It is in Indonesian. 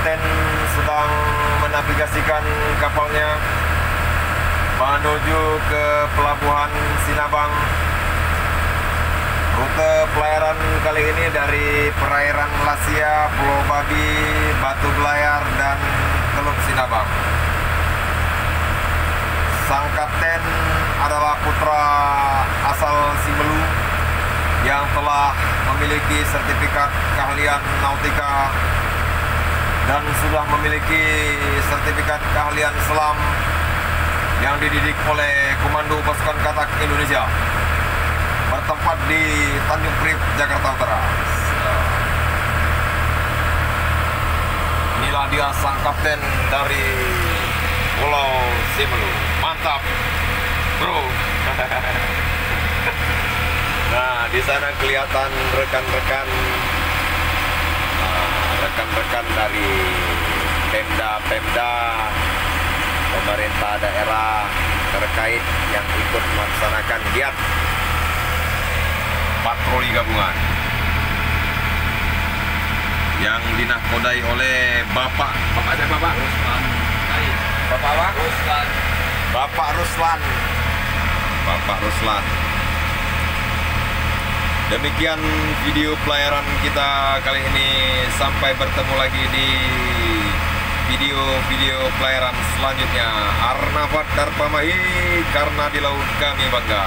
kapten sedang menavigasikan kapalnya menuju ke pelabuhan Sinabang. Rute pelayaran kali ini dari perairan Lasia, Pulau Babi, Batu Belayar, dan Teluk Sinabang. Sang kapten adalah putra asal Simelu yang telah memiliki sertifikat keahlian nautika dan sudah memiliki sertifikat keahlian selam yang dididik oleh Komando Pasukan Katak Indonesia, bertempat di Tanjung Priok, Jakarta Utara. Inilah dia sang kapten dari Pulau Simelu. Mantap, bro. Nah, di sana kelihatan rekan-rekan dari Pemda, pemerintah daerah terkait yang ikut melaksanakan giat patroli gabungan yang dinahkodai oleh Bapak Ruslan. Demikian video pelayaran kita kali ini. Sampai bertemu lagi di video-video pelayaran selanjutnya. Arnafat Darpamahi, karena di laut kami bangga.